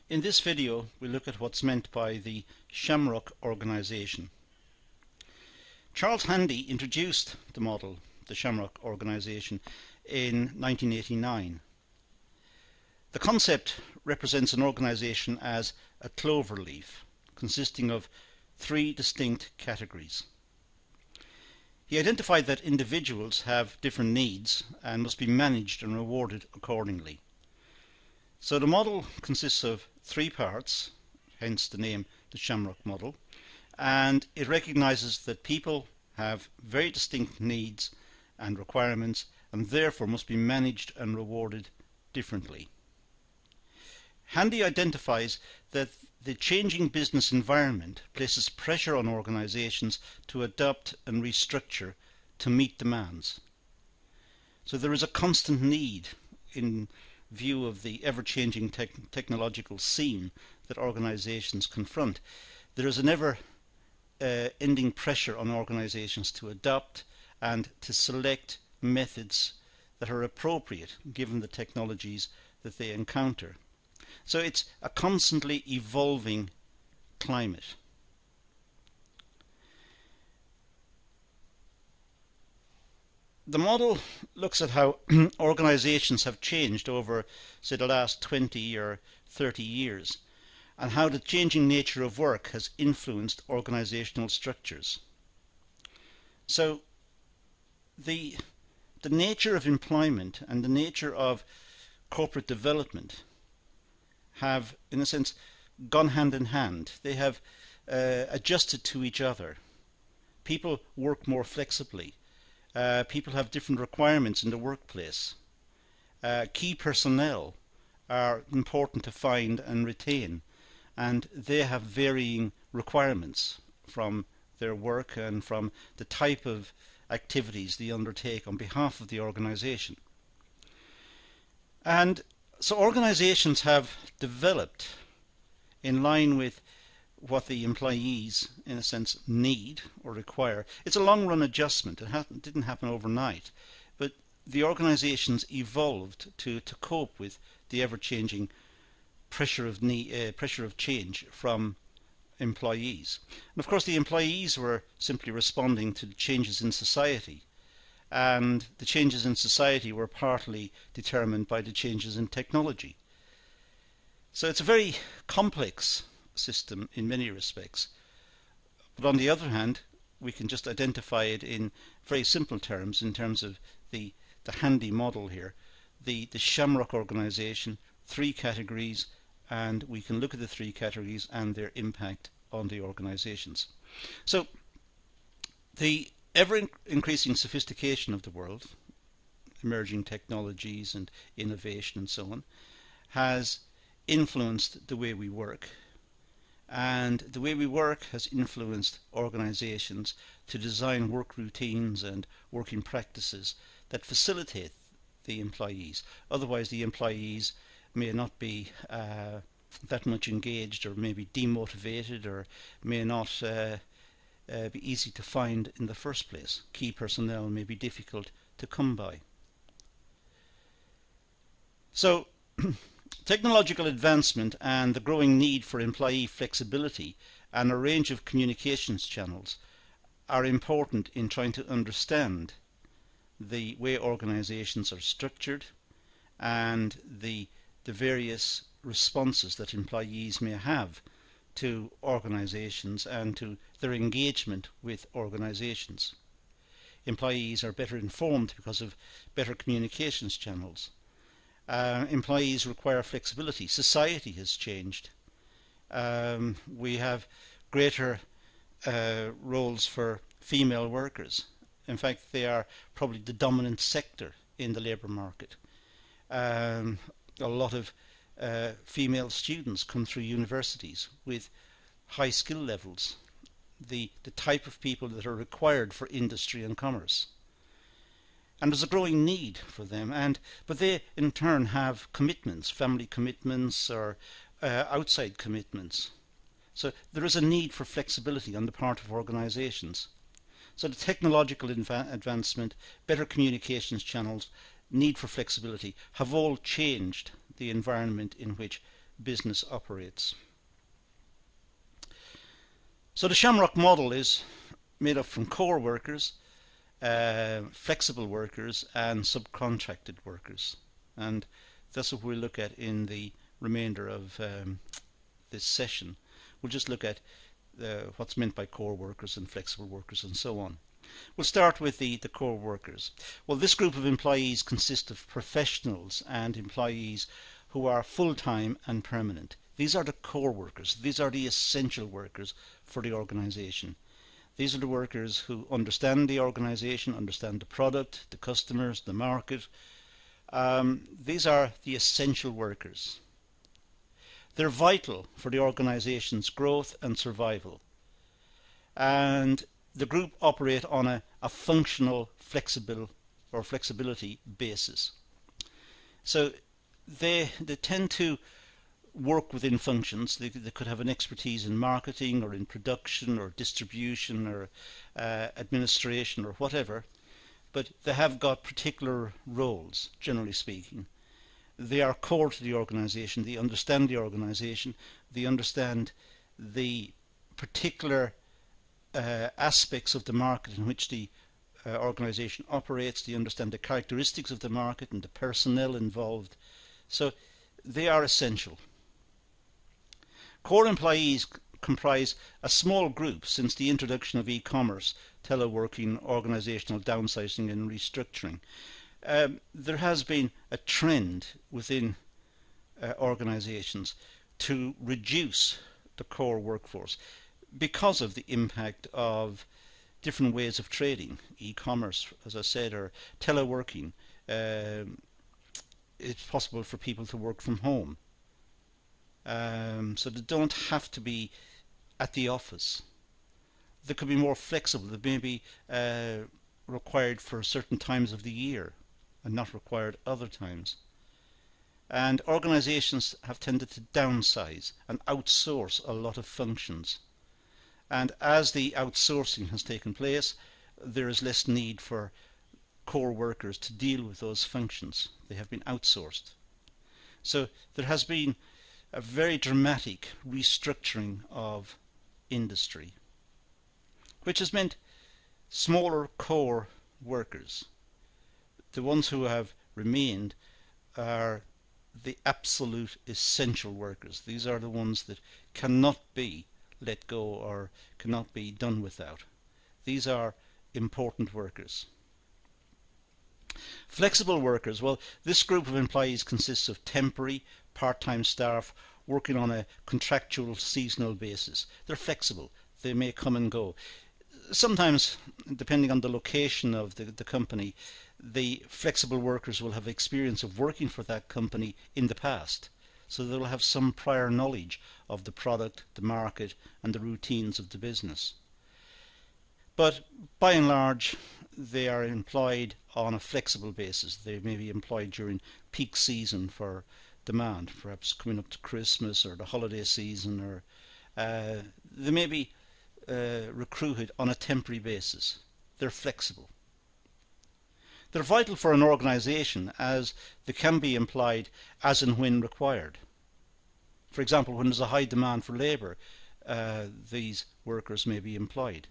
In this video we look at what's meant by the Shamrock Organisation. Charles Handy introduced the model, the Shamrock Organisation, in 1989. The concept represents an organisation as a clover leaf consisting of three distinct categories. He identified that individuals have different needs and must be managed and rewarded accordingly. So the model consists of three parts, hence the name the Shamrock model, and it recognizes that people have very distinct needs and requirements and therefore must be managed and rewarded differently. Handy identifies that the changing business environment places pressure on organizations to adapt and restructure to meet demands. So there is a constant need, in view of the ever-changing technological scene that organizations confront. There is an ever-ending pressure on organizations to adopt and to select methods that are appropriate given the technologies that they encounter. So it's a constantly evolving climate. The model looks at how organizations have changed over, say, the last 20 or 30 years, and how the changing nature of work has influenced organizational structures. So the nature of employment and the nature of corporate development have, in a sense, gone hand in hand. They have adjusted to each other. People work more flexibly. People have different requirements in the workplace. Key personnel are important to find and retain, and they have varying requirements from their work and from the type of activities they undertake on behalf of the organization. And so organizations have developed in line with what the employees, in a sense, need or require. It's a long-run adjustment. It didn't happen overnight, but the organizations evolved to cope with the ever-changing pressure of change from employees. And of course the employees were simply responding to the changes in society, and the changes in society were partly determined by the changes in technology. So it's a very complex system in many respects, but on the other hand we can just identify it in very simple terms, in terms of the Handy model here, the Shamrock Organisation, three categories, and we can look at the three categories and their impact on the organizations. So the ever-increasing sophistication of the world, emerging technologies and innovation and so on, has influenced the way we work, and the way we work has influenced organizations to design work routines and working practices that facilitate the employees. Otherwise the employees may not be that much engaged, or may be demotivated, or may not be easy to find in the first place. Key personnel may be difficult to come by. So technological advancement and the growing need for employee flexibility and a range of communications channels are important in trying to understand the way organizations are structured and the various responses that employees may have to organizations and to their engagement with organizations. Employees are better informed because of better communications channels. Employees require flexibility. Society has changed. We have greater roles for female workers. In fact, they are probably the dominant sector in the labour market. A lot of female students come through universities with high skill levels, the type of people that are required for industry and commerce. And there's a growing need for them, but they in turn have commitments, family commitments or outside commitments. So there is a need for flexibility on the part of organizations. So the technological advancement, better communications channels, need for flexibility have all changed the environment in which business operates. So the Shamrock model is made up from core workers, flexible workers and subcontracted workers, and that's what we'll look at in the remainder of this session. We'll just look at what's meant by core workers and flexible workers and so on. We'll start with the core workers. Well, this group of employees consists of professionals and employees who are full-time and permanent. These are the core workers. These are the essential workers for the organisation. These are the workers who understand the organisation, understand the product, the customers, the market. These are the essential workers. They're vital for the organisation's growth and survival. And the group operate on a functional, flexible or flexibility basis. So they tend to work within functions. They could have an expertise in marketing or in production or distribution or administration or whatever, but they have got particular roles, generally speaking. They are core to the organisation. They understand the organisation. They understand the particular aspects of the market in which the organisation operates. They understand the characteristics of the market and the personnel involved. So they are essential. Core employees comprise a small group since the introduction of e-commerce, teleworking, organisational downsizing and restructuring. There has been a trend within organisations to reduce the core workforce because of the impact of different ways of trading, e-commerce, as I said, or teleworking. It's possible for people to work from home. So they don't have to be at the office. They could be more flexible. They may be required for certain times of the year and not required other times. And organisations have tended to downsize and outsource a lot of functions. And as the outsourcing has taken place, there is less need for core workers to deal with those functions. They have been outsourced. So there has been a very dramatic restructuring of industry, which has meant smaller core workers. The ones who have remained are the absolute essential workers. These are the ones that cannot be let go or cannot be done without. These are important workers. Flexible workers, well, this group of employees consists of temporary, part-time staff working on a contractual seasonal basis. They're flexible. They may come and go. Sometimes, depending on the location of the company, the flexible workers will have experience of working for that company in the past. So they'll have some prior knowledge of the product, the market and the routines of the business. But by and large, they are employed on a flexible basis. They may be employed during peak season for demand, perhaps coming up to Christmas or the holiday season, or they may be recruited on a temporary basis. They're flexible. They're vital for an organisation as they can be employed as and when required. For example, when there's a high demand for labour, these workers may be employed.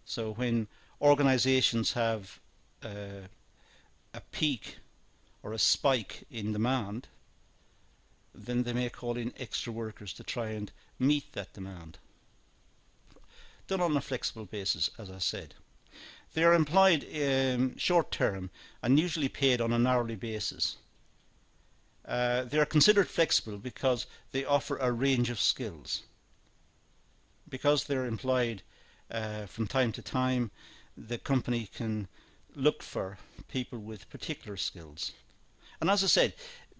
So when organisations have a peak or a spike in demand, then they may call in extra workers to try and meet that demand. Done on a flexible basis, as I said. They are employed short term and usually paid on an hourly basis. They are considered flexible because they offer a range of skills. Because they're employed from time to time, the company can look for people with particular skills. And as I said,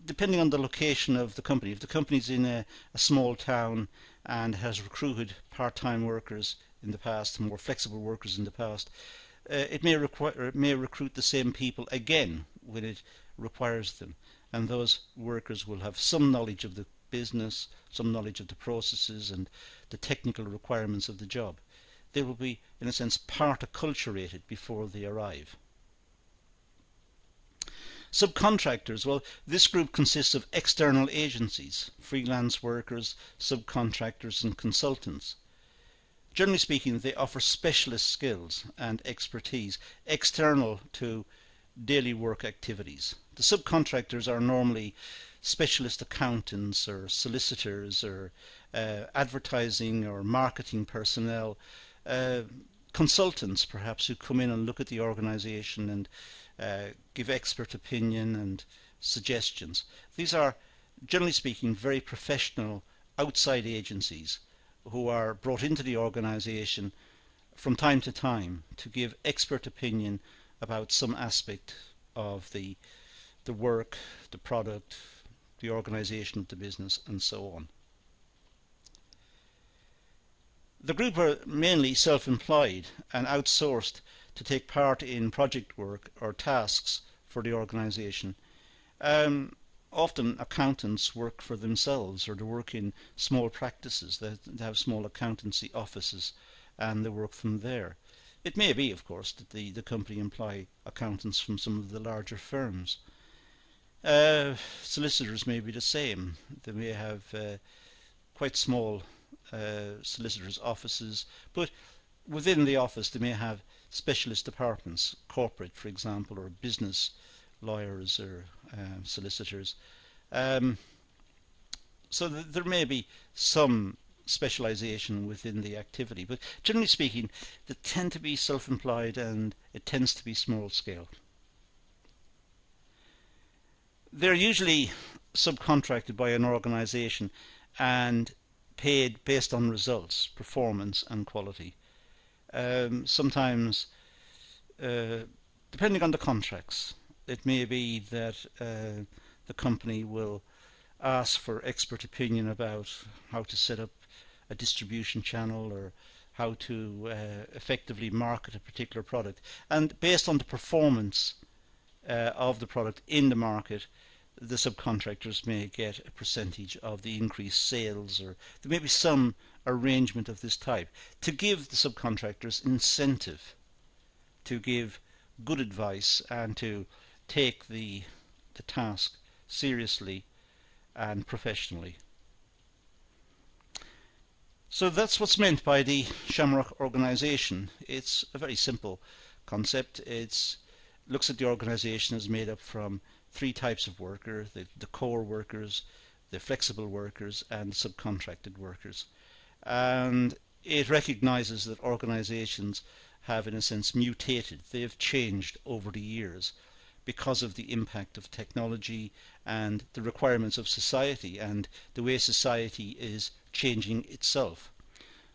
depending on the location of the company, if the company's in a small town and has recruited part-time workers in the past, more flexible workers in the past, it may recruit the same people again when it requires them, and those workers will have some knowledge of the business, some knowledge of the processes and the technical requirements of the job. They will be, in a sense, part acculturated before they arrive. Subcontractors, well, this group consists of external agencies, freelance workers, subcontractors and consultants. Generally speaking, they offer specialist skills and expertise external to daily work activities. The subcontractors are normally specialist accountants or solicitors or advertising or marketing personnel, consultants perhaps, who come in and look at the organisation and give expert opinion and suggestions. These are, generally speaking, very professional outside agencies who are brought into the organisation from time to time to give expert opinion about some aspect of the work, the product, the organisation of the business, and so on. The group are mainly self-employed and outsourced to take part in project work or tasks for the organisation. Often accountants work for themselves, or they work in small practices. They have small accountancy offices and they work from there. It may be, of course, that the company employ accountants from some of the larger firms. Solicitors may be the same. They may have quite small solicitors' offices, but within the office they may have specialist departments, corporate, for example, or business lawyers or solicitors. So there may be some specialisation within the activity, but generally speaking, they tend to be self-employed and it tends to be small scale. They're usually subcontracted by an organisation and paid based on results, performance and quality. Sometimes, depending on the contracts, it may be that the company will ask for expert opinion about how to set up a distribution channel or how to effectively market a particular product, and based on the performance of the product in the market, the subcontractors may get a percentage of the increased sales, or there may be some arrangement of this type to give the subcontractors incentive to give good advice and to take the task seriously and professionally. So that's what's meant by the Shamrock Organisation. It's a very simple concept. It looks at the organisation as made up from three types of worker: the core workers, the flexible workers and subcontracted workers. And it recognises that organisations have, in a sense, mutated. They have changed over the years because of the impact of technology and the requirements of society and the way society is changing itself.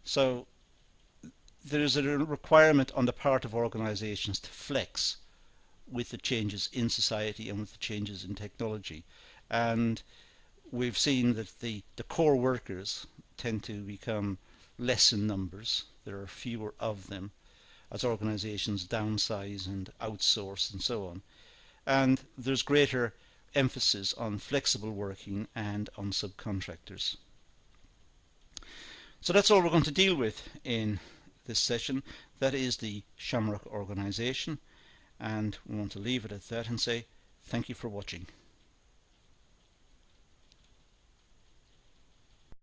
So there is a requirement on the part of organisations to flex with the changes in society and with the changes in technology. And we've seen that the core workers tend to become less in numbers. There are fewer of them as organisations downsize and outsource and so on. And there's greater emphasis on flexible working and on subcontractors. So that's all we're going to deal with in this session. That is the Shamrock Organisation, and we want to leave it at that and say thank you for watching.